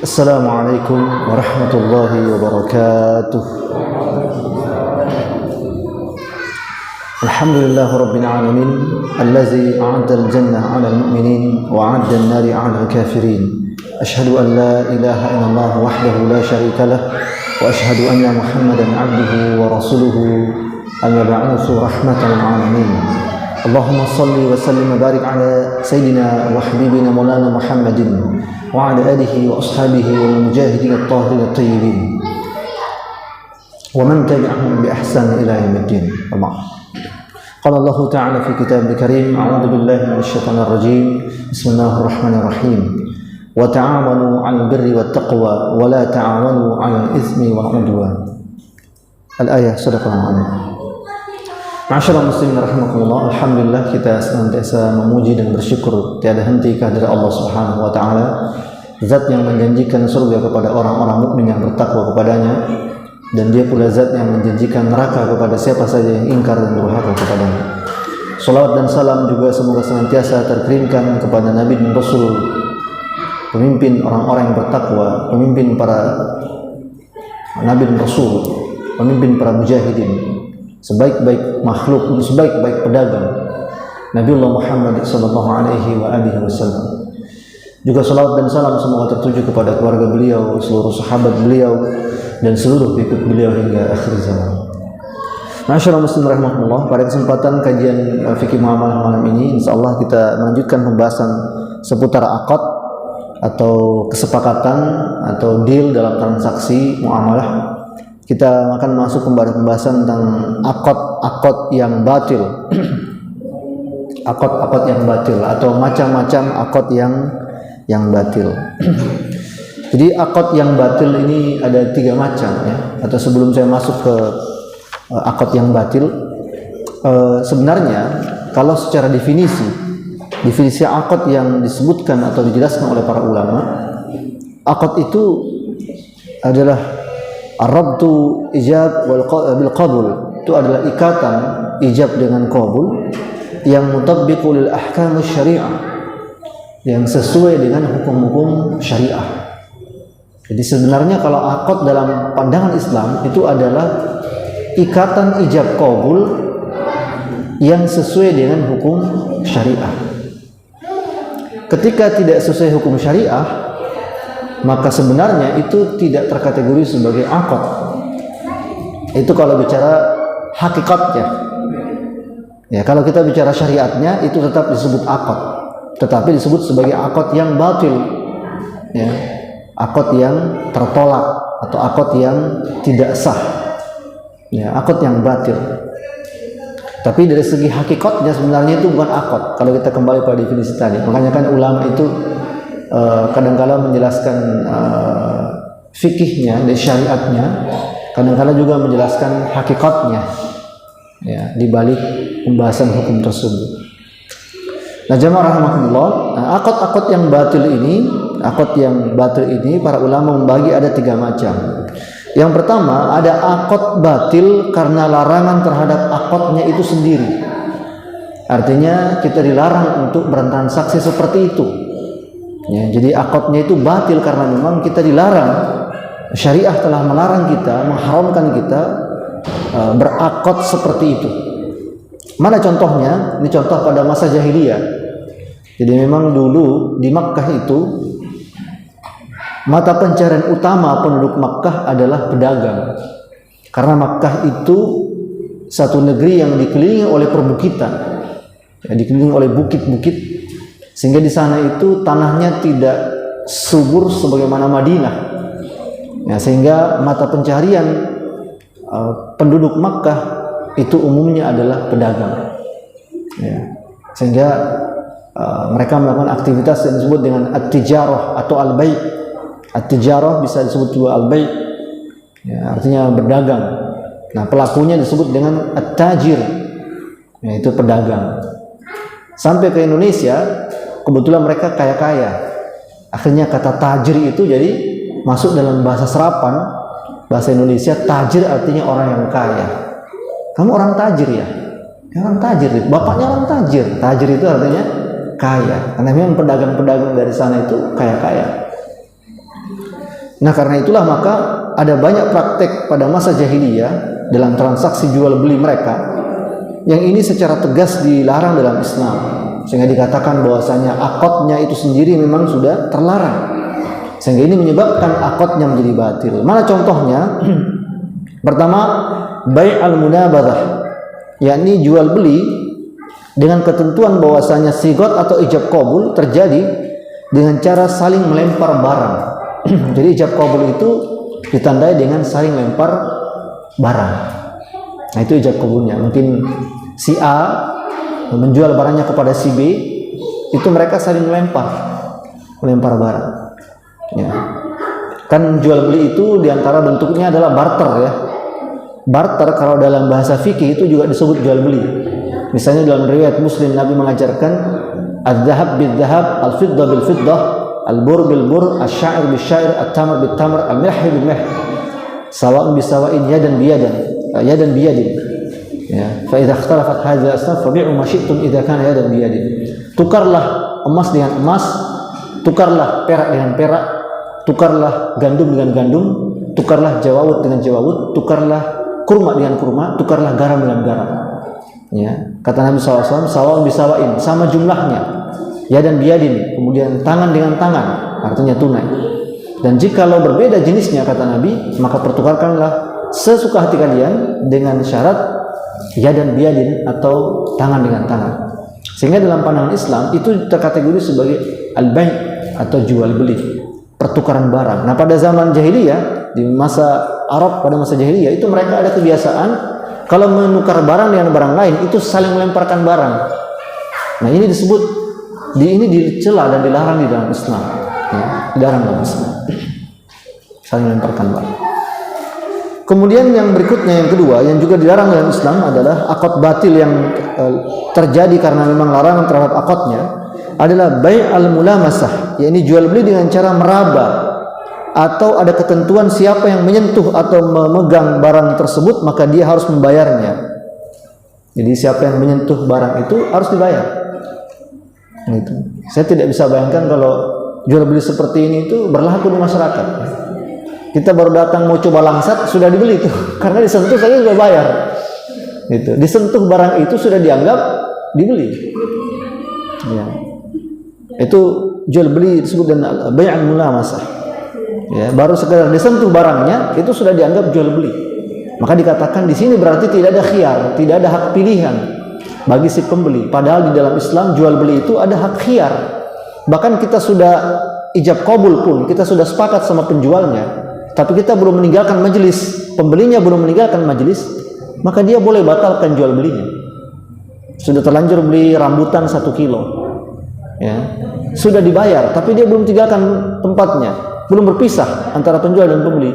Assalamualaikum warahmatullahi wabarakatuh. Alhamdulillah rabbil alamin allazi a'adda al-jannah 'ala al-mu'minin wa 'adda an-nari 'ala al-kafirin. Ashhadu an la ilaha illallah wahdahu la syarika lah wa ashhadu anna Muhammadan 'abduhu wa rasuluhu al-mab'utsu rahmatan lil 'alamin. Allahumma salli wa sallim wa barik 'ala sayyidina wa habibina maulana Muhammadin wa 'ala alihi wa ashabihi wal mujahidin at-tahirin at-tayyibin wa man tabi'ahum bi ihsan ila yaumiddin. Qala Allah Ta'ala fi Kitabihil Karim, a'udzu billahi minasy syaithanir rajim. Bismillahirrahmanirrahim. Wa ta'awanu 'alal birri wat taqwa wa la ta'awanu 'alal itsmi wal 'udwan. Al-ayah sadaqallahu alazim. Ma'asyiral muslimin rahimakumullah, alhamdulillah kita senantiasa memuji dan bersyukur tiada henti kehadirat Allah Subhanahu wa taala, zat yang menjanjikan surga kepada orang-orang mukmin yang bertakwa kepadanya, dan dia pula zat yang menjanjikan neraka kepada siapa saja yang ingkar dan durhaka kepadanya. Salawat dan salam juga semoga senantiasa terkirimkan kepada Nabi dan Rasul, pemimpin orang-orang yang bertakwa, pemimpin para Nabi dan Rasul, pemimpin para mujahidin, sebaik-baik makhluk, sebaik-baik pedagang, Nabiullah Muhammad sallallahu alaihi wasallam. Juga salawat dan salam semoga tertuju kepada keluarga beliau, seluruh sahabat beliau, dan seluruh pengikut beliau hingga akhir zaman. Masyaallah muslim rahmatullah, pada kesempatan kajian fikih muamalah malam ini insyaallah kita melanjutkan pembahasan seputar akad atau kesepakatan atau deal dalam transaksi muamalah. Kita akan masuk kepada pembahasan tentang akad yang batil. Akad yang batil atau macam-macam akad yang batil. Jadi akad yang batil ini ada 3 macam ya. Atau sebelum saya masuk ke akad yang batil, sebenarnya kalau secara definisi akad yang disebutkan atau dijelaskan oleh para ulama, akad itu adalah ar-rabtu ijab bil qabul. Itu adalah ikatan ijab dengan qabul yang mutabbiqu lil ahkam syariah, yang sesuai dengan hukum-hukum syariah. Jadi sebenarnya kalau akad dalam pandangan Islam itu adalah ikatan ijab qabul yang sesuai dengan hukum syariah. Ketika tidak sesuai hukum syariah, maka sebenarnya itu tidak terkategori sebagai akad. Itu kalau bicara hakikatnya. Ya, kalau kita bicara syariatnya itu tetap disebut akad, tetapi disebut sebagai akad yang batil. Ya, akad yang tertolak atau akad yang tidak sah. Ya, akad yang batil. Tapi dari segi hakikatnya sebenarnya itu bukan akad. Kalau kita kembali pada definisi tadi, makanya kan ulama itu kadang-kala menjelaskan fikihnya dan syariatnya, kadang-kala juga menjelaskan hakikatnya ya di balik pembahasan hukum tersebut. Nah, jamaah rahimakumullah, akad-akad yang batil ini para ulama membagi ada 3 macam. Yang pertama, ada akad batil karena larangan terhadap akadnya itu sendiri. Artinya kita dilarang untuk bertransaksi seperti itu. Ya, jadi akadnya itu batil karena memang kita dilarang. Syariah telah melarang kita, mengharamkan kita berakad seperti itu. Mana contohnya? Ini contoh pada masa jahiliyah. Jadi memang dulu di Makkah itu mata pencarian utama penduduk Makkah adalah pedagang. Karena Makkah itu satu negeri yang dikelilingi oleh perbukitan, ya, dikelilingi oleh bukit-bukit, sehingga di sana itu tanahnya tidak subur sebagaimana Madinah. Ya, sehingga mata pencarian penduduk Makkah itu umumnya adalah pedagang. Ya, sehingga mereka melakukan aktivitas yang disebut dengan at-tijarah atau al-bai'. At-tijarah bisa disebut juga al-bai', ya, artinya berdagang. Nah, pelakunya disebut dengan at-tajir, yaitu pedagang. Sampai ke Indonesia, kebetulan mereka kaya-kaya. Akhirnya kata tajir itu jadi masuk dalam bahasa serapan bahasa Indonesia. Tajir artinya orang yang kaya. Kamu orang tajir ya? Orang tajir, bapaknya orang tajir. Tajir itu artinya kaya. Karena memang pedagang-pedagang dari sana itu kaya-kaya. Nah, karena itulah maka ada banyak praktek pada masa jahiliyah dalam transaksi jual beli mereka yang ini secara tegas dilarang dalam Islam, sehingga dikatakan bahwasanya akadnya itu sendiri memang sudah terlarang, sehingga ini menyebabkan akadnya menjadi batil. Mana contohnya? Pertama, bai' al-munabadah, yakni jual beli dengan ketentuan bahwasanya sigot atau ijab qabul terjadi dengan cara saling melempar barang. Jadi ijab qabul itu ditandai dengan saling lempar barang. Nah, itu ijab qabulnya. Mungkin si A menjual barangnya kepada si B, itu mereka saling melempar barang. Ya. Kan jual beli itu diantara bentuknya adalah barter ya. Barter kalau dalam bahasa fikih itu juga disebut jual beli. Misalnya dalam riwayat Muslim Nabi mengajarkan az-zahab bil-zahab, al-fiddah bil-fiddah, al-bur bil-bur, asy-sya'ir bil-sya'ir, at-tamr bil-tamr, al-milh bil-milh. Sawa'un bisawa'in yadan biyadin. Ya, fa idza ikhtalafat hadhihi al-asnaf fabi'u ma syi'tum idza kana yadan biyadin. Tukarlah emas dengan emas, tukarlah perak dengan perak, tukarlah gandum dengan gandum, tukarlah jawawut dengan jawawut, tukarlah kurma dengan kurma, tukarlah garam dengan garam. Ya, kata Nabi SAW, sawa'un bisawain, sama jumlahnya. Yadan biyadin, kemudian tangan dengan tangan, artinya tunai. Dan jikalau berbeda jenisnya, kata Nabi, maka pertukarkanlah sesuka hati kalian dengan syarat yadan biyadin atau tangan dengan tangan. Sehingga dalam pandangan Islam itu terkategori sebagai al-bai' atau jual beli, pertukaran barang. Nah, pada zaman jahiliyah, di masa Arab pada masa jahiliyah itu mereka ada kebiasaan kalau menukar barang dengan barang lain itu saling melemparkan barang. Nah, ini disebut ini dicela dan dilarang di dalam Islam. Ya, dilarang dalam Islam. Saling melemparkan barang. Kemudian yang berikutnya, yang kedua, yang juga dilarang dalam Islam adalah akad batil yang terjadi karena memang larangan terhadap akadnya adalah bai' al-mulamasah, yakni jual beli dengan cara meraba atau ada ketentuan siapa yang menyentuh atau memegang barang tersebut maka dia harus membayarnya. Jadi siapa yang menyentuh barang itu harus dibayar. Gitu. Saya tidak bisa bayangkan kalau jual beli seperti ini itu berlaku di masyarakat. Kita baru datang mau coba langsat sudah dibeli itu, karena disentuh saja sudah bayar. Gitu. Disentuh barang itu sudah dianggap dibeli. Ya. Itu jual beli disebut dengan bai' al-mulamasah. Ya, baru sekedar disentuh barangnya itu sudah dianggap jual beli. Maka dikatakan di sini berarti tidak ada khiyar, tidak ada hak pilihan bagi si pembeli. Padahal di dalam Islam jual beli itu ada hak khiyar. Bahkan kita sudah ijab qabul pun, kita sudah sepakat sama penjualnya, tapi kita belum meninggalkan majelis, pembelinya belum meninggalkan majelis, maka dia boleh batalkan jual belinya. Sudah terlanjur beli rambutan 1 kilo, ya, sudah dibayar, tapi dia belum tinggalkan tempatnya, belum berpisah antara penjual dan pembeli.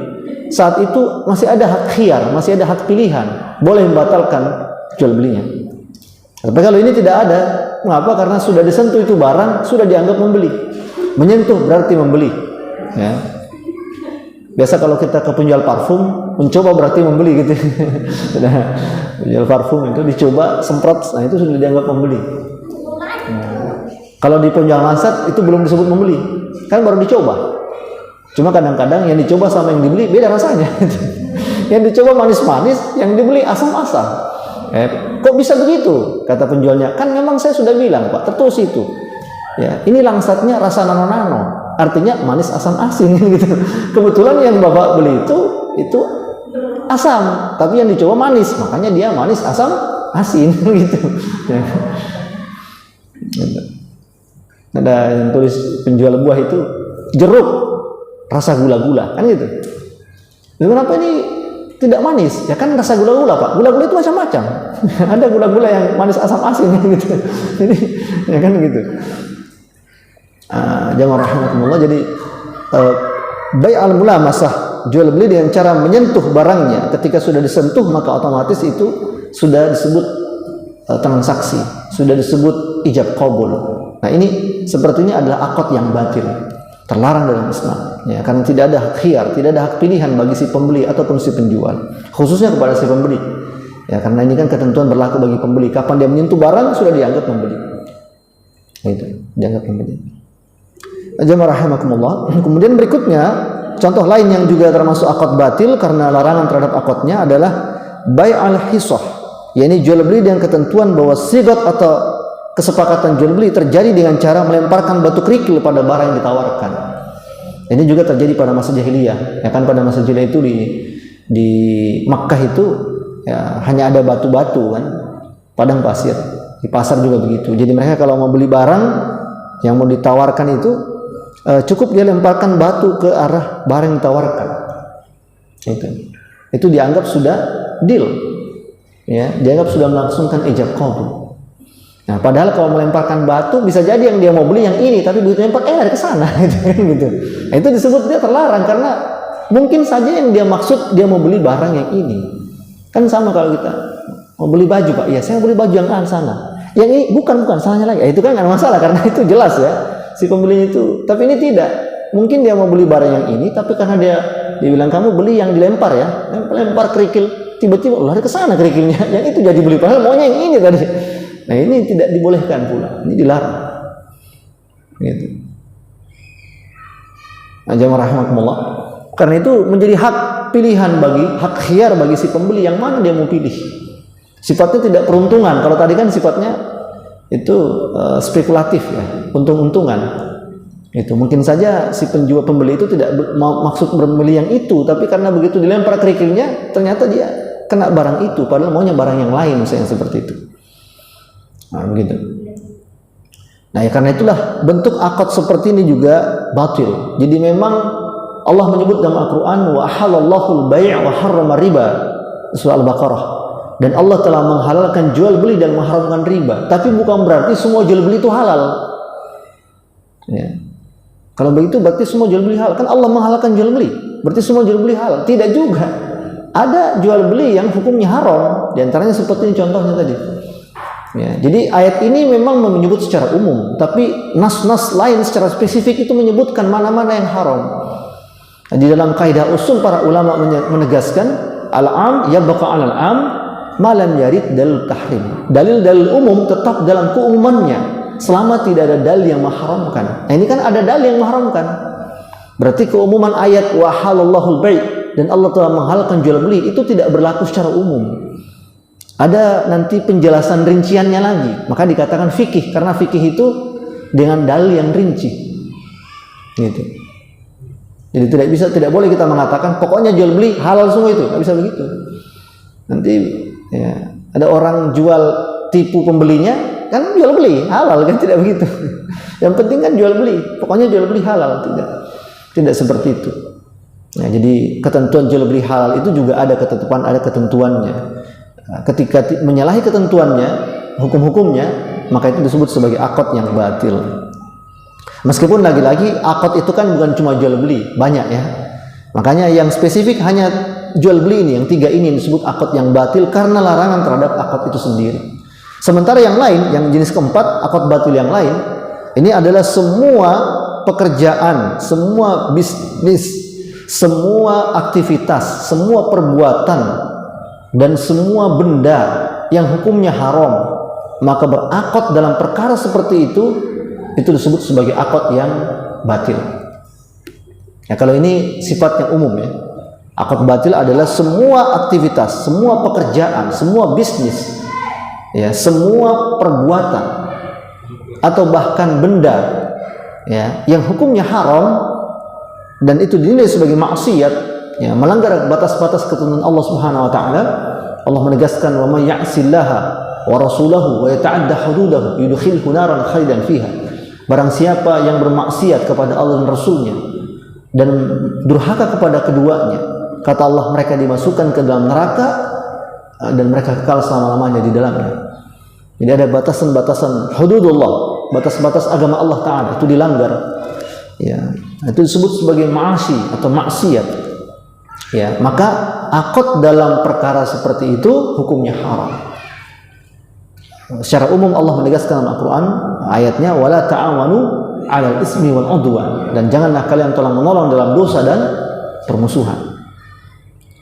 Saat itu masih ada hak khiyar, masih ada hak pilihan, boleh membatalkan jual belinya. Tapi kalau ini tidak ada, mengapa? Karena sudah disentuh itu barang, sudah dianggap membeli. Menyentuh berarti membeli. Ya. Biasa kalau kita ke penjual parfum, mencoba berarti membeli gitu. Penjual parfum itu dicoba, semprot, nah itu sudah dianggap membeli. Kalau di penjual langsat itu belum disebut membeli, kan baru dicoba. Cuma kadang-kadang yang dicoba sama yang dibeli beda rasanya. Yang dicoba manis-manis, yang dibeli asam-asam. Kok bisa begitu? Kata penjualnya, kan memang saya sudah bilang Pak, tertulis itu. Ya, ini langsatnya rasa nano-nano. Artinya manis asam asin gitu. Kebetulan yang Bapak beli itu asam, tapi yang dicoba manis, makanya dia manis asam asin gitu. Ya. Ada yang tulis penjual buah itu jeruk rasa gula-gula, kan gitu. Kenapa ini tidak manis? Ya kan rasa gula-gula Pak. Gula-gula itu macam-macam. Ada gula-gula yang manis asam asin gitu. Jadi ya kan gitu. Jamaah rahimakumullah, jadi bai' al-mulamasah, jual beli dengan cara menyentuh barangnya. Ketika sudah disentuh maka otomatis itu sudah disebut transaksi, sudah disebut ijab qabul. Nah, ini sepertinya adalah akad yang batil, terlarang dalam Islam. Ya, karena tidak ada hak khiyar, tidak ada hak pilihan bagi si pembeli ataupun si penjual, khususnya kepada si pembeli. Ya, karena ini kan ketentuan berlaku bagi pembeli. Kapan dia menyentuh barang sudah dianggap membeli. Itu dianggap membeli. Jamaah rahimakumullah. Kemudian berikutnya contoh lain yang juga termasuk akad batil karena larangan terhadap akadnya adalah bai'al hisah, yakni jual beli dengan ketentuan bahwa sigat atau kesepakatan jual beli terjadi dengan cara melemparkan batu kerikil pada barang yang ditawarkan. Ini juga terjadi pada masa jahiliyah. Ya kan, pada masa jahiliyah itu di Makkah itu ya, hanya ada batu-batu kan, padang pasir. Di pasar juga begitu. Jadi mereka kalau mau beli barang yang mau ditawarkan itu cukup dia lemparkan batu ke arah barang yang ditawarkan. Itu dianggap sudah deal. Ya, dianggap sudah melangsungkan ijab qabul. Nah, padahal kalau melemparkan batu bisa jadi yang dia mau beli yang ini, tapi begitu lempar ada ke sana gitu. Nah, itu disebut dia terlarang karena mungkin saja yang dia maksud dia mau beli barang yang ini. Kan sama kalau kita mau beli baju, Pak. Iya, saya mau beli baju yang sana. Yang ini bukan salahnya lagi. Itu kan enggak masalah karena itu jelas ya si pembelinya itu. Tapi ini tidak. Mungkin dia mau beli barang yang ini, tapi karena dia bilang kamu beli yang dilempar ya, lempar kerikil, tiba-tiba lari ke sana kerikilnya. Yang itu jadi beli, padahal maunya yang ini tadi. Nah, ini tidak dibolehkan pula, ini dilarang. Gitu. Nah, jamaah rahimakumullah. Karena itu menjadi hak pilihan hak khiyar bagi si pembeli yang mana dia mau pilih. Sifatnya tidak peruntungan. Kalau tadi kan sifatnya itu spekulatif ya, untung-untungan. Itu mungkin saja si penjual pembeli itu tidak maksud membeli yang itu, tapi karena begitu dilempar kerikilnya, ternyata dia kena barang itu, padahal maunya barang yang lain, misalnya seperti itu. Nah, begitu. Nah, ya karena itulah bentuk akad seperti ini juga batil. Jadi memang Allah menyebut dalam Al-Quran wa halallahu al-bai' wa harrama riba, surah Al-Baqarah. Dan Allah telah menghalalkan jual beli dan mengharamkan riba. Tapi bukan berarti semua jual beli itu halal. Ya. Kalau begitu berarti semua jual beli halal. Kan Allah menghalalkan jual beli, berarti semua jual beli halal. Tidak juga. Ada jual beli yang hukumnya haram. Di antaranya seperti ini contohnya tadi. Ya, jadi ayat ini memang menyebut secara umum, tapi nas-nas lain secara spesifik itu menyebutkan mana-mana yang haram. Di dalam kaidah usul para ulama menegaskan al-am yabqa 'alal am ma lam yarid dalil tahrim. Dalil-dalil umum tetap dalam keumumannya selama tidak ada dalil yang mengharamkan. Nah, ini kan ada dalil yang mengharamkan. Berarti keumuman ayat wa halallahu al-bai' dan Allah telah menghalalkan jual beli itu tidak berlaku secara umum. Ada nanti penjelasan rinciannya lagi, maka dikatakan fikih karena fikih itu dengan dalil yang rinci, gitu. Jadi tidak boleh kita mengatakan pokoknya jual beli halal semua itu, nggak bisa begitu. Nanti ya, ada orang jual tipu pembelinya, kan jual beli halal kan, tidak begitu. Yang penting kan jual beli, pokoknya jual beli halal, tidak seperti itu. Nah, jadi ketentuan jual beli halal itu juga ada ketentuannya. Ketika menyalahi ketentuannya, hukum-hukumnya, maka itu disebut sebagai akad yang batil. Meskipun lagi-lagi akad itu kan bukan cuma jual beli, banyak ya. Makanya yang spesifik hanya jual beli ini, yang tiga ini disebut akad yang batil karena larangan terhadap akad itu sendiri. Sementara yang lain, yang jenis keempat, akad batil yang lain, ini adalah semua pekerjaan, semua bisnis, semua aktivitas, semua perbuatan dan semua benda yang hukumnya haram, maka berakad dalam perkara seperti itu disebut sebagai akad yang batil. Ya, kalau ini sifatnya umum ya. Akad batil adalah semua aktivitas, semua pekerjaan, semua bisnis, ya, semua perbuatan atau bahkan benda ya yang hukumnya haram dan itu dinilai sebagai maksiat. Ya, melanggar batas-batas ketentuan Allah Subhanahu wa taala. Allah menegaskan wa may ya'sillaha wa rasulahu wa yata'adda hududahu yudkhilhu naran khalidan fiha. Barang siapa yang bermaksiat kepada Allah dan Rasulnya dan durhaka kepada keduanya, kata Allah, mereka dimasukkan ke dalam neraka dan mereka kekal selama-lamanya di dalamnya. Jadi ada batasan-batasan hududullah, batas-batas agama Allah taala itu dilanggar. Ya, itu disebut sebagai ma'asi atau maksiat. Ya, maka akad dalam perkara seperti itu hukumnya haram. Secara umum Allah menegaskan dalam Al-Quran ayatnya wala ta'awanu 'alal ismi wal 'udwan, dan janganlah kalian tolong menolong dalam dosa dan permusuhan.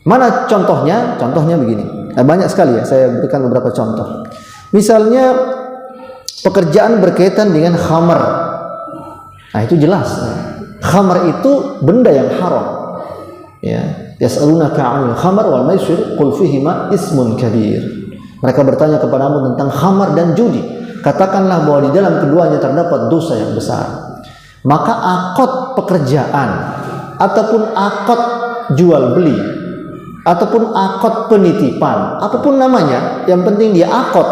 Mana contohnya? Contohnya begini. Banyak sekali ya, saya berikan beberapa contoh. Misalnya pekerjaan berkaitan dengan khamar. Nah, itu jelas. Khamar itu benda yang haram. Ya, yas'alunaka 'anil khamar wal maisir qul fihima ismun kabir. Mereka bertanya kepadamu tentang khamar dan judi. Katakanlah bahwa di dalam keduanya terdapat dosa yang besar. Maka akad pekerjaan ataupun akad jual beli ataupun akad penitipan, apapun namanya, yang penting dia akad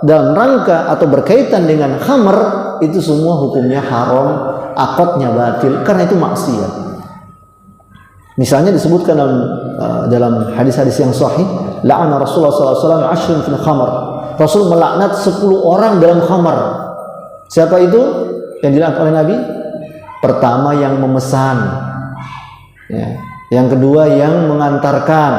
dalam rangka atau berkaitan dengan khamar, itu semua hukumnya haram, akadnya batil karena itu maksiat. Misalnya disebutkan dalam hadis-hadis yang sahih, la'ana Rasulullah SAW ashrun fil khamar. Rasul melaknat 10 orang dalam khamar. Siapa itu yang dilaknat oleh Nabi? Pertama yang memesan, ya. Yang kedua yang mengantarkan,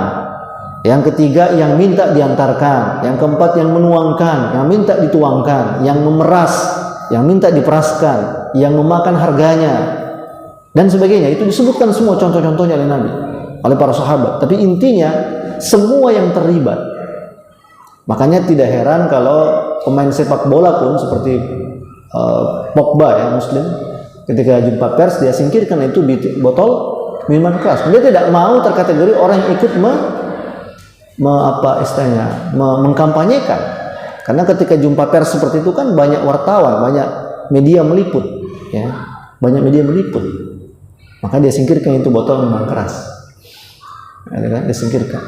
yang ketiga yang minta diantarkan, yang keempat yang menuangkan, yang minta dituangkan, yang memeras, yang minta diperaskan, yang memakan harganya, dan sebagainya. Itu disebutkan semua contoh-contohnya oleh Nabi, oleh para sahabat. Tapi intinya semua yang terlibat. Makanya tidak heran kalau pemain sepak bola pun seperti Pogba, ya, Muslim, ketika jumpa pers dia singkirkan itu di botol minuman keras. Dia tidak mau terkategori orang yang ikut mengkampanyekan. Karena ketika jumpa pers seperti itu kan banyak wartawan, banyak media meliput, ya, banyak media meliput. Maka dia singkirkan itu botol minuman keras. Ada kan? Dia singkirkan.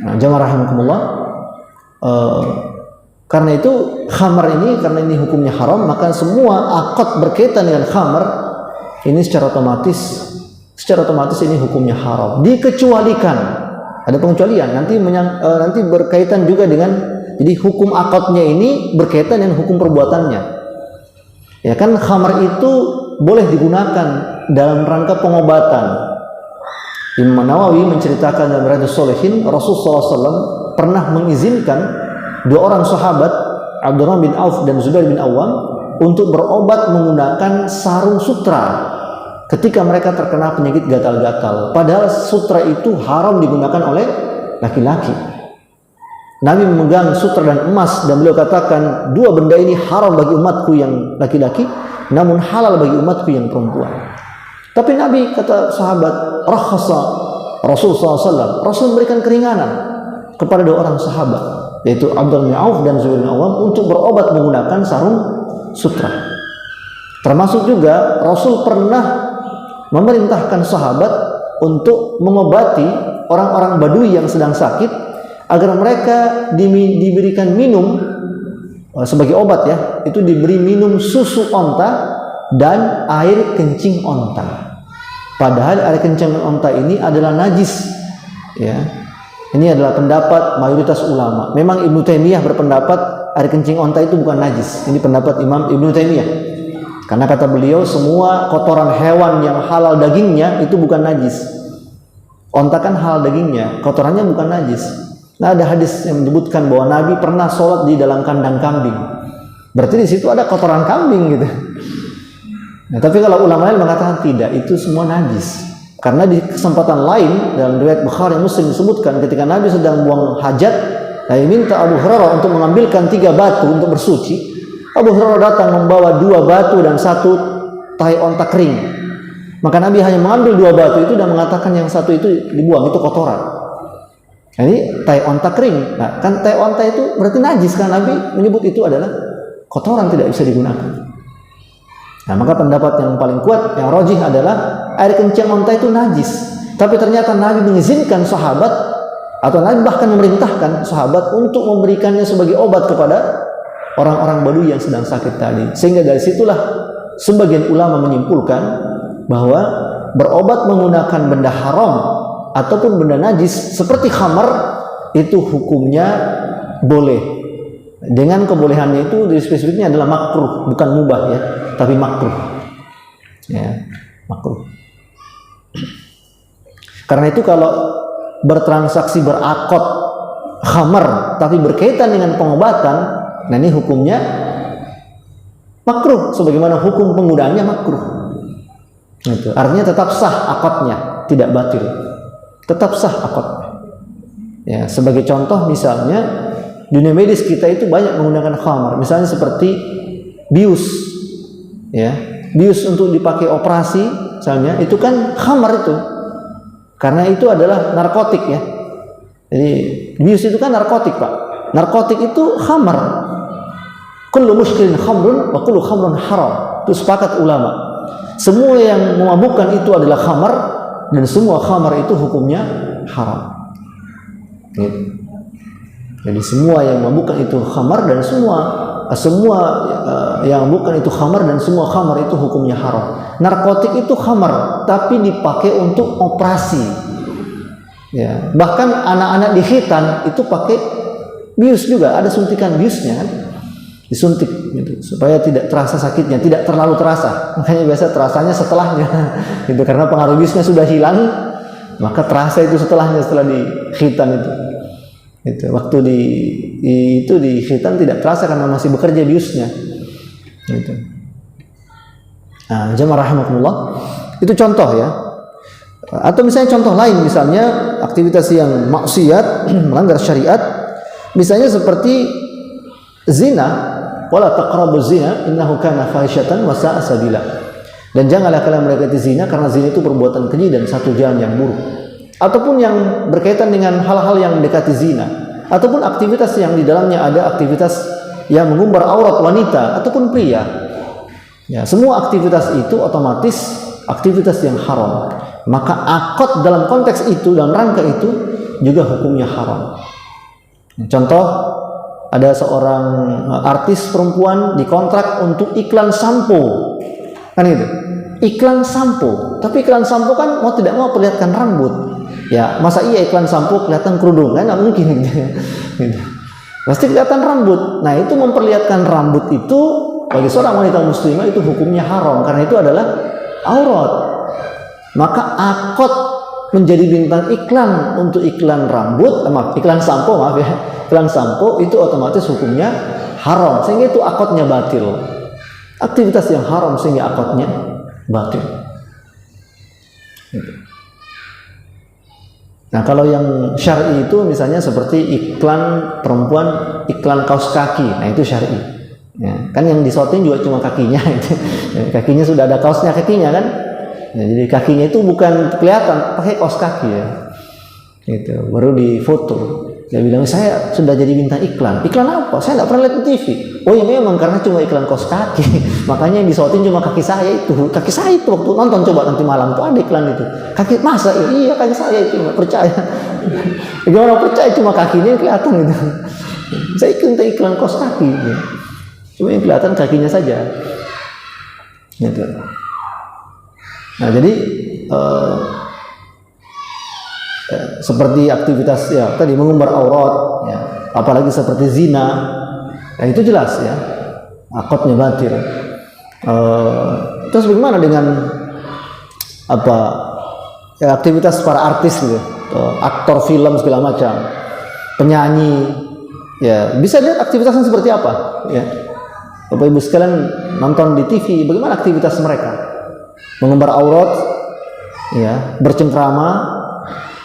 Nah, jamaah rahimakumullah, karena itu khamar ini, karena ini hukumnya haram, maka semua akad berkaitan dengan khamar ini secara otomatis ini hukumnya haram. Dikecualikan, ada pengecualian. Nanti berkaitan juga dengan, jadi hukum akadnya ini berkaitan dengan hukum perbuatannya. Ya kan, khamar itu boleh digunakan dalam rangka pengobatan. Imam Nawawi menceritakan dalam Riyadhus Shalihin, Rasulullah SAW pernah mengizinkan 2 orang sahabat, Abdurrahman bin Auf dan Zubair bin Awam, untuk berobat menggunakan sarung sutra ketika mereka terkena penyakit gatal-gatal. Padahal sutra itu haram digunakan oleh laki-laki. Nabi memegang sutra dan emas dan beliau katakan, 2 benda ini haram bagi umatku yang laki-laki, namun halal bagi umatku yang perempuan. Tapi Nabi, kata sahabat, rakhasa Rasul SAW, Rasul memberikan keringanan kepada 2 orang sahabat, yaitu Abdurrahman bin Auf dan Zubair bin Awam, untuk berobat menggunakan sarung sutra. Termasuk juga Rasul pernah memerintahkan sahabat untuk mengobati orang-orang Badui yang sedang sakit, agar mereka diberikan minum sebagai obat, ya, itu diberi minum susu onta dan air kencing onta. Padahal air kencing onta ini adalah najis, ya. Ini adalah pendapat mayoritas ulama. Memang Ibnu Taimiyah berpendapat air kencing onta itu bukan najis. Ini pendapat Imam Ibnu Taimiyah. Karena kata beliau, semua kotoran hewan yang halal dagingnya itu bukan najis. Onta kan halal dagingnya, kotorannya bukan najis. Nah, ada hadis yang menyebutkan bahwa Nabi pernah sholat di dalam kandang kambing. Berarti di situ ada kotoran kambing gitu. Nah, tapi kalau ulama lain mengatakan tidak, itu semua najis. Karena di kesempatan lain dalam riwayat Bukhari Muslim disebutkan, ketika Nabi sedang buang hajat, Nabi minta Abu Hurairah untuk mengambilkan 3 batu untuk bersuci. Abu Hurairah datang membawa 2 batu dan 1 tai onta kering. Maka Nabi hanya mengambil 2 batu itu dan mengatakan yang 1 itu dibuang, itu kotoran. Ini tai onta kering. Nah, kan tai onta itu berarti najis, kan Nabi menyebut itu adalah kotoran, tidak bisa digunakan. Nah, maka pendapat yang paling kuat, yang rajih adalah air kencing onta itu najis. Tapi ternyata Nabi mengizinkan sahabat, atau Nabi bahkan memerintahkan sahabat untuk memberikannya sebagai obat kepada orang-orang Badui yang sedang sakit tadi. Sehingga dari situlah sebagian ulama menyimpulkan bahwa berobat menggunakan benda haram ataupun benda najis seperti khamar itu hukumnya boleh. Dengan kebolehannya itu di spesifiknya adalah makruh, bukan mubah, ya, tapi makruh. Ya, makruh. Karena itu kalau bertransaksi, berakad khamar tapi berkaitan dengan pengobatan, nah ini hukumnya makruh, sebagaimana hukum penggunaannya makruh. Itu artinya tetap sah akadnya, tidak batil, tetap sah akadnya. Ya, sebagai contoh misalnya dunia medis kita itu banyak menggunakan khamar, misalnya seperti bius, ya, bius untuk dipakai operasi misalnya, itu kan khamar itu. Karena itu adalah narkotik ya. Jadi bius itu kan narkotik, Pak. Narkotik itu khamar. Kullu muskilin khamrun wa kullu khamrun haram. Itu sepakat ulama. Semua yang memabukkan itu adalah khamar, dan semua khamar itu hukumnya haram. Gitu. Jadi semua yang memabukkan itu khamar, dan semua yang bukan itu khamar, dan semua khamar itu hukumnya haram. Narkotik itu khamar, tapi dipakai untuk operasi. Ya, bahkan anak-anak di khitan itu pakai bius juga, ada suntikan biusnya kan, disuntik gitu, supaya tidak terasa sakitnya, tidak terlalu terasa. Makanya biasa terasanya setelahnya, gitu, karena pengaruh biusnya sudah hilang, maka terasa itu setelahnya, setelah di khitan itu. Itu waktu di khitan tidak terasa karena masih bekerja biusnya. Gitu. Nah, jamaah rahimakumullah, itu contoh ya. Atau misalnya contoh lain, misalnya aktivitas yang maksiat, melanggar syariat, misalnya seperti zina, wala taqrabuz zina innahu kana fahisyatan wa sa'a sabila. Dan janganlah kalian mendekati zina, karena zina itu perbuatan keji dan satu jalan yang buruk. Ataupun yang berkaitan dengan hal-hal yang mendekati zina, ataupun aktivitas yang di dalamnya ada aktivitas yang mengumbar aurat wanita ataupun pria. Ya, semua aktivitas itu otomatis aktivitas yang haram. Maka akad dalam konteks itu, dalam rangka itu juga hukumnya haram. Contoh, ada seorang artis perempuan dikontrak untuk iklan sampo, kan itu, iklan sampo. Tapi iklan sampo kan mau tidak mau perlihatkan rambut. Ya, masa iya iklan sampo kelihatan kerudung? Kan nggak mungkin gitu. Pasti kelihatan rambut. Nah, itu memperlihatkan rambut itu bagi seorang wanita muslimah itu hukumnya haram, karena itu adalah aurat. Maka akad menjadi bintang iklan untuk iklan rambut, iklan sampo, iklan sampo itu otomatis hukumnya haram, sehingga itu akadnya batil. Aktivitas yang haram sehingga akadnya batil. Nah, kalau yang syar'i itu misalnya seperti iklan perempuan, iklan kaos kaki, nah itu syar'i. Ya, kan yang disorting juga cuma kakinya, itu. Kakinya sudah ada kaosnya kakinya kan. Ya, jadi kakinya itu bukan kelihatan, pakai kaos kaki ya. Itu baru difoto. Dia bilang, saya sudah jadi bintang iklan. Iklan apa? Saya nggak pernah lihat di TV. Oh ya memang, karena cuma iklan kaos kaki. Makanya yang disorting cuma kaki saya itu. Kaki saya itu waktu nonton, coba nanti malam tuh ada iklan itu. Kaki masa? Iya kaki saya itu, nggak percaya. Gimana percaya, cuma kakinya yang kelihatan gitu. Saya iklan kaos kaki. Gitu. Cuma yang kelihatan kakinya saja. Gitu. Nah, jadi seperti aktivitas ya tadi mengumbar aurat, ya, apalagi seperti zina, ya itu jelas ya akadnya batil. Terus bagaimana dengan apa ya, aktivitas para artis gitu, aktor film segala macam, penyanyi, ya bisa lihat aktivitasnya seperti apa, ya. Bapak Ibu sekalian nonton di TV, bagaimana aktivitas mereka? Mengumbar aurat, ya, bercengkrama,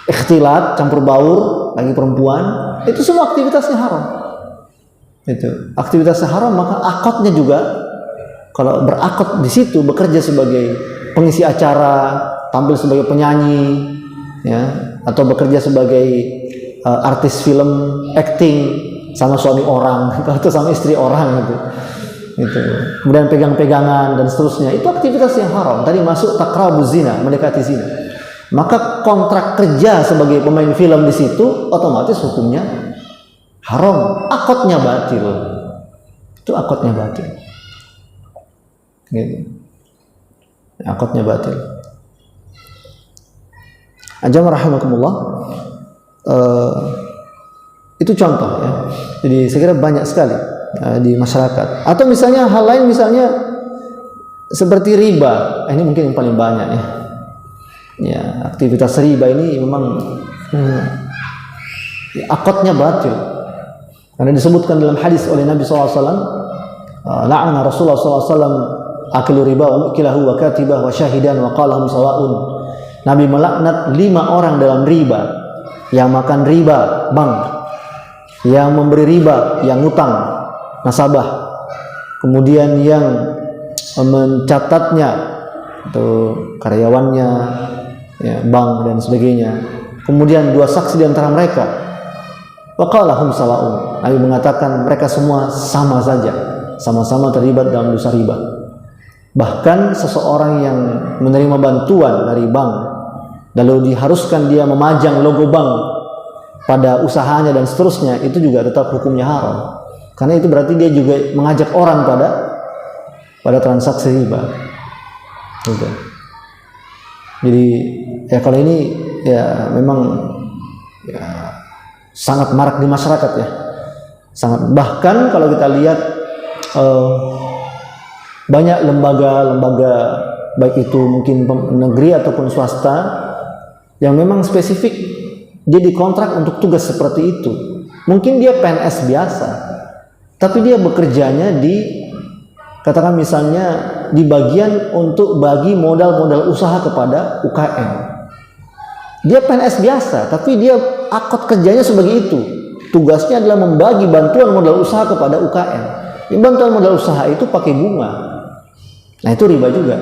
ikhtilat, campur baur, lagi perempuan, itu semua aktivitasnya haram. Itu aktivitasnya haram, maka akadnya juga, kalau berakad di situ, bekerja sebagai pengisi acara, tampil sebagai penyanyi, ya, atau bekerja sebagai artis film, acting sama suami orang, atau sama istri orang gitu. Itu. Kemudian pegang-pegangan dan seterusnya, itu aktivitas yang haram. Tadi masuk taqrabuz zina, mendekati zina. Maka kontrak kerja sebagai pemain film di situ otomatis hukumnya haram, akadnya batil. Itu akadnya batil. Gitu. Akadnya batil. Jamaah rahimakumullah, itu contoh ya. Jadi saya kira banyak sekali di masyarakat. Atau misalnya hal lain, misalnya seperti riba. Ini mungkin yang paling banyak ya. Ya, aktivitas riba ini memang akadnya batil. Karena disebutkan dalam hadis oleh Nabi SAW, la'ana Rasulullah SAW akilu riba wa mukilahu wa katibah wa syahidan wa qalahum sawa'un. Nabi melaknat 5 orang dalam riba, yang makan riba bank, yang memberi riba, yang ngutang nasabah, kemudian yang mencatatnya, atau karyawannya, ya, bank dan sebagainya. Kemudian dua saksi di antara mereka, waqala hum sawa'un. Nabi mengatakan mereka semua sama saja, sama-sama terlibat dalam dosa riba. Bahkan seseorang yang menerima bantuan dari bank lalu diharuskan dia memajang logo bank pada usahanya dan seterusnya, itu juga tetap hukumnya haram. Karena itu berarti dia juga mengajak orang pada transaksi riba. Gitu. Jadi ya kalau ini ya memang ya, sangat marak di masyarakat ya. Sangat, bahkan kalau kita lihat banyak lembaga-lembaga baik itu mungkin negeri ataupun swasta yang memang spesifik dia dikontrak untuk tugas seperti itu. Mungkin dia PNS biasa, tapi dia bekerjanya di, katakan misalnya di bagian untuk bagi modal-modal usaha kepada UKM. Dia PNS biasa, tapi dia akad kerjanya sebagai itu. Tugasnya adalah membagi bantuan modal usaha kepada UKM. Yang bantuan modal usaha itu pakai bunga. Nah itu riba juga.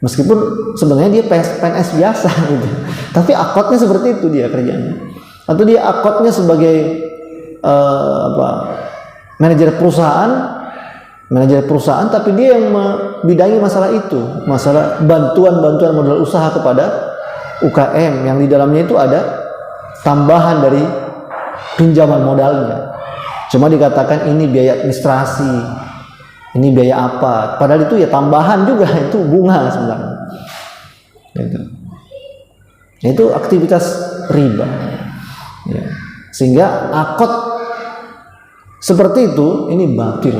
Meskipun sebenarnya dia PNS biasa gitu. Tapi akadnya seperti itu dia kerjanya. Atau dia akadnya sebagai manajer perusahaan, tapi dia yang membidangi masalah itu, masalah bantuan modal usaha kepada UKM yang di dalamnya itu ada tambahan dari pinjaman modalnya. Cuma dikatakan ini biaya administrasi, ini biaya apa, padahal itu ya tambahan juga, itu bunga sebenarnya. Itu aktivitas riba. Ya. Sehingga akad seperti itu ini batil.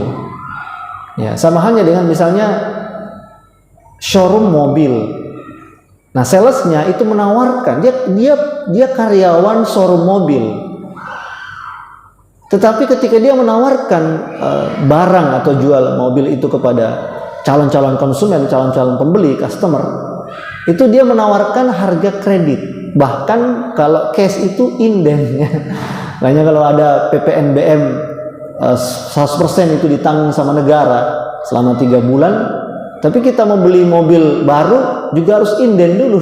Ya, sama halnya dengan misalnya showroom mobil. Nah, salesnya itu menawarkan dia karyawan showroom mobil. Tetapi ketika dia menawarkan barang atau jual mobil itu kepada calon-calon konsumen, calon-calon pembeli, customer, itu dia menawarkan harga kredit. Bahkan kalau cash itu inden. Makanya kalau ada PPNBM 100% itu ditanggung sama negara selama 3 bulan, tapi kita mau beli mobil baru juga harus inden dulu,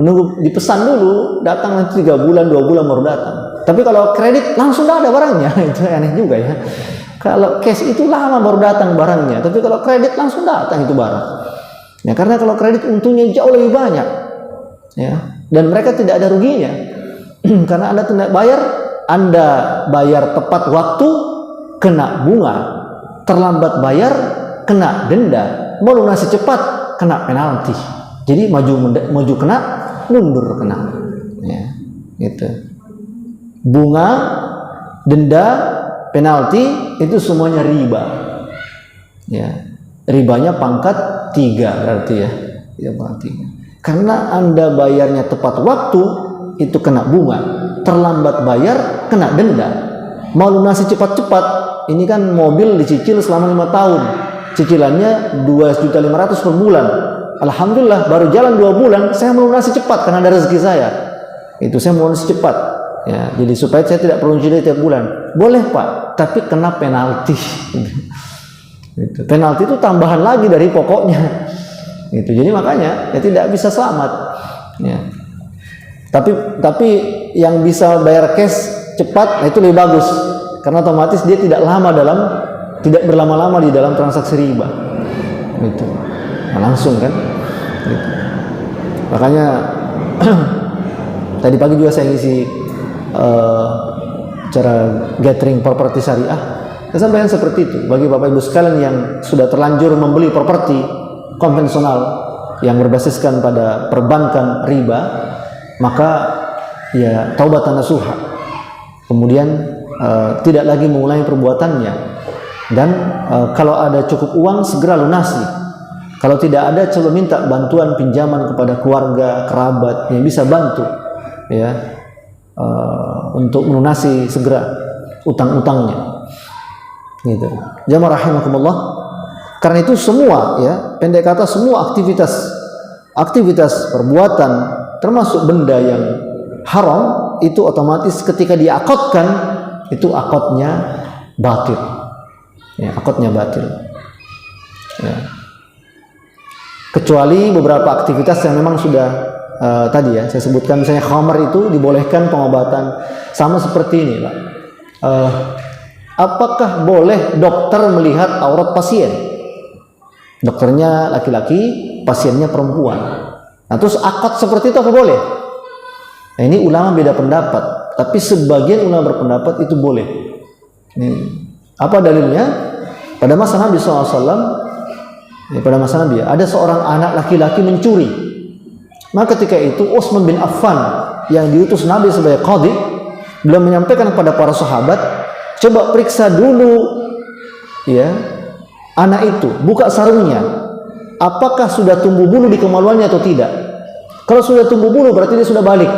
menunggu dipesan dulu, datang nanti 3 bulan 2 bulan baru datang. Tapi kalau kredit langsung ada barangnya. Itu aneh juga ya. Kalau cash itu lama baru datang barangnya, tapi kalau kredit langsung datang itu barang. Ya, karena kalau kredit untungnya jauh lebih banyak, ya, dan mereka tidak ada ruginya. Karena Anda tidak bayar, Anda bayar tepat waktu kena bunga, terlambat bayar kena denda, mau lunasi cepat kena penalti. Jadi maju kena, mundur kena. Ya, gitu. Bunga, denda, penalti itu semuanya riba. Ya, ribanya pangkat 3 berarti ya. Ya, pangkat 3. Karena Anda bayarnya tepat waktu itu kena bunga, terlambat bayar kena denda. Mau lunasi cepat-cepat, ini kan mobil dicicil selama 5 tahun. Cicilannya 2.500.000 per bulan. Alhamdulillah baru jalan 2 bulan saya melunasi cepat karena ada rezeki saya. Itu saya melunasi cepat. Ya, jadi supaya saya tidak perlu cicil tiap bulan. Boleh Pak, tapi kena penalti. Gitu. Penalti itu tambahan lagi dari pokoknya. Gitu. Jadi makanya ya tidak bisa selamat. Ya. Tapi yang bisa bayar cash cepat, nah itu lebih bagus. Karena otomatis dia tidak berlama-lama di dalam transaksi riba. Gitu. Nah, langsung kan. Gitu. Makanya tadi pagi juga saya ngisi cara gathering properti syariah. Saya sampaikan seperti itu bagi Bapak Ibu sekalian yang sudah terlanjur membeli properti konvensional yang berbasiskan pada perbankan riba, maka ya taubatan nasuha. Kemudian tidak lagi mengulangi perbuatannya, dan kalau ada cukup uang segera lunasi. Kalau tidak ada, coba minta bantuan pinjaman kepada keluarga, kerabat yang bisa bantu, ya, untuk melunasi segera utang-utangnya. Gitu. Jamaah rahimakumullah. Karena itu semua, ya, pendek kata semua aktivitas perbuatan termasuk benda yang haram itu otomatis ketika diakadkan itu akadnya batil. Ya, akadnya batil. Ya. Kecuali beberapa aktivitas yang memang sudah tadi ya saya sebutkan, misalnya khamar itu dibolehkan pengobatan. Sama seperti ini Pak, apakah boleh dokter melihat aurat pasien? Dokternya laki-laki, pasiennya perempuan. Nah terus akad seperti itu apa boleh? Nah, ini ulama beda pendapat, tapi sebagian ulama berpendapat itu boleh. Ini apa dalilnya? Pada masa Nabi SAW, pada masa Nabi ada seorang anak laki-laki mencuri. Maka ketika itu Utsman bin Affan yang diutus Nabi sebagai qadhi, beliau menyampaikan kepada para sahabat, coba periksa dulu ya anak itu, buka sarungnya, apakah sudah tumbuh bulu di kemaluannya atau tidak. Kalau sudah tumbuh bulu berarti dia sudah balik.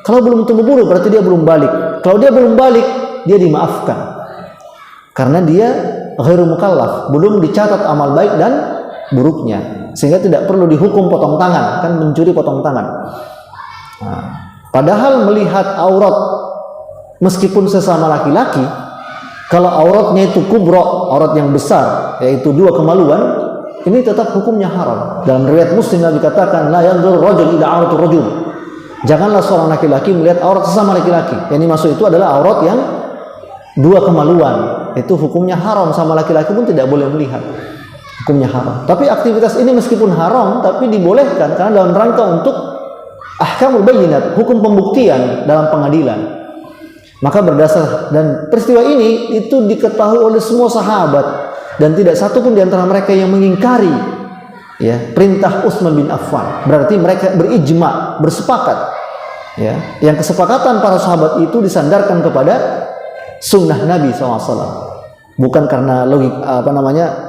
Kalau belum tumbuh bulu berarti dia belum balik. Kalau dia belum balik, dia dimaafkan. Karena dia ghairu mukallaf, belum dicatat amal baik dan buruknya, sehingga tidak perlu dihukum potong tangan, kan mencuri potong tangan. Nah, padahal melihat aurat meskipun sesama laki-laki, kalau auratnya itu kubro, aurat yang besar, yaitu dua kemaluan, ini tetap hukumnya haram. Dalam riwayat Muslim Nabi katakan, la yanzur rajul ila auratir rajul. Janganlah seorang laki-laki melihat aurat sesama laki-laki. Yang dimaksud itu adalah aurat yang dua kemaluan. Itu hukumnya haram, sama laki-laki pun tidak boleh melihat. Hukumnya haram. Tapi aktivitas ini meskipun haram, tapi dibolehkan karena dalam rangka untuk ahkamul bayyinat, hukum pembuktian dalam pengadilan. Maka berdasar, dan peristiwa ini itu diketahui oleh semua sahabat dan tidak satu pun di antara mereka yang mengingkari ya perintah Utsman bin Affan. Berarti mereka berijma, bersepakat ya. Yang kesepakatan para sahabat itu disandarkan kepada sunnah Nabi SAW. Bukan karena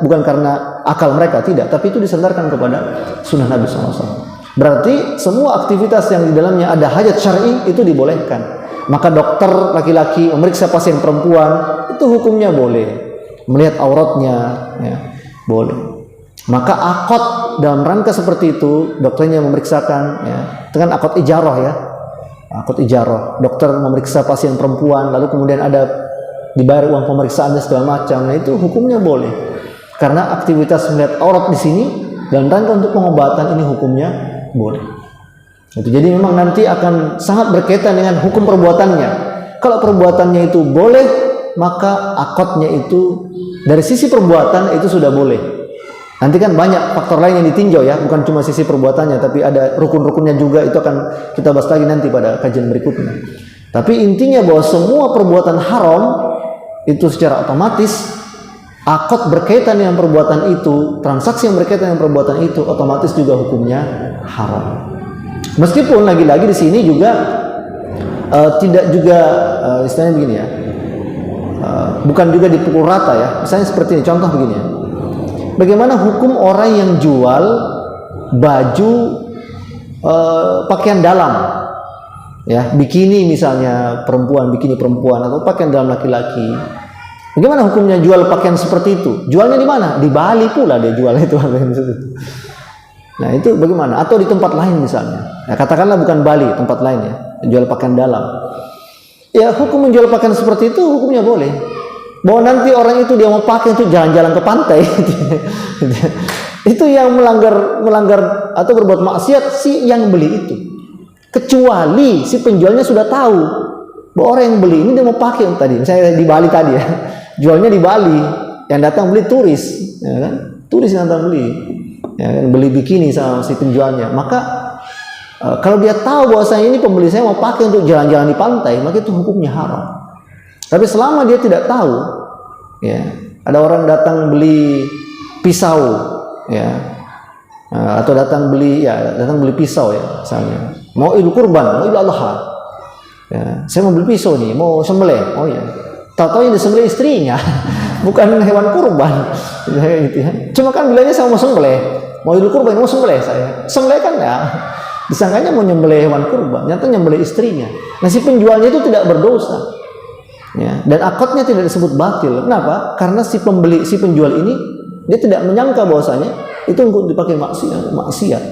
bukan karena akal mereka, tidak, tapi itu disandarkan kepada sunnah Nabi SAW. Berarti semua aktivitas yang di dalamnya ada hajat syar'i itu dibolehkan. Maka dokter laki-laki memeriksa pasien perempuan itu hukumnya boleh. Melihat auratnya ya, boleh. Maka akad dalam rangka seperti itu, dokternya memeriksakan ya, dengan akad ijarah ya. Akad ijarah, dokter memeriksa pasien perempuan lalu kemudian ada dibayar uang pemeriksaannya segala macam. Nah, itu hukumnya boleh. Karena aktivitas melihat aurat di sini dalam rangka untuk pengobatan ini hukumnya boleh. Itu jadi memang nanti akan sangat berkaitan dengan hukum perbuatannya. Kalau perbuatannya itu boleh, maka akadnya itu dari sisi perbuatan itu sudah boleh. Nanti kan banyak faktor lain yang ditinjau ya, bukan cuma sisi perbuatannya, tapi ada rukun-rukunnya juga. Itu akan kita bahas lagi nanti pada kajian berikutnya. Tapi intinya bahwa semua perbuatan haram itu secara otomatis akad berkaitan dengan perbuatan itu, transaksi yang berkaitan dengan perbuatan itu otomatis juga hukumnya haram. Meskipun lagi-lagi di sini juga tidak juga istilahnya begini ya, bukan juga dipukul rata ya. Misalnya seperti ini, contoh begini ya. Bagaimana hukum orang yang jual baju pakaian dalam, ya bikini misalnya perempuan, bikini perempuan atau pakaian dalam laki-laki? Bagaimana hukumnya jual pakaian seperti itu? Jualnya di mana? Di Bali pula dia jual itu. Nah itu bagaimana? Atau di tempat lain misalnya. Nah, katakanlah bukan Bali, tempat lain ya, jual pakaian dalam. Ya hukum menjual pakaian seperti itu hukumnya boleh. Bahwa nanti orang itu dia mau pakai itu jalan-jalan ke pantai, itu yang melanggar atau berbuat maksiat si yang beli itu. Kecuali si penjualnya sudah tahu bahwa orang yang beli ini dia mau pakai tadi. Misalnya di Bali tadi ya, jualnya di Bali, yang datang beli turis, ya kan? Turis yang datang beli. Ya, beli bikini sama si penjualnya, maka kalau dia tahu bahwa saya ini pembeli saya mau pakai untuk jalan-jalan di pantai, maka itu hukumnya haram. Tapi selama dia tidak tahu, ya ada orang datang beli pisau, ya atau datang beli pisau ya, misalnya mau Idul Kurban, mau Idul Adha, ya, saya mau beli pisau nih, mau sembelih, oh ya, tahu-tahu yang disembelih istrinya, bukan hewan kurban, gitu ya. Cuma kan bilangnya saya mau sembelih. Mau Idul Kurban, mau sembelih saya. Sembelih kan ya. Disangkanya mau nyembelih hewan kurban, nyata nyembelih istrinya. Nah si penjualnya itu tidak berdosa. Ya, dan akadnya tidak disebut batil. Kenapa? Karena si penjual ini dia tidak menyangka bahwasanya itu untuk dipakai maksiat.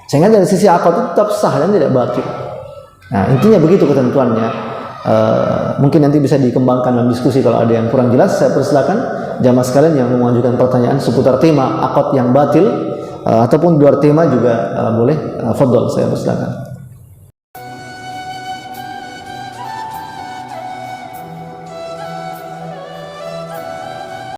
Sehingga dari sisi akad itu tetap sah dan tidak batil. Nah, intinya begitu ketentuannya. Mungkin nanti bisa dikembangkan dalam diskusi kalau ada yang kurang jelas. Saya persilakan jamaah sekalian yang mengajukan pertanyaan seputar tema akad yang batil ataupun luar tema juga boleh. Fadhol, saya persilakan.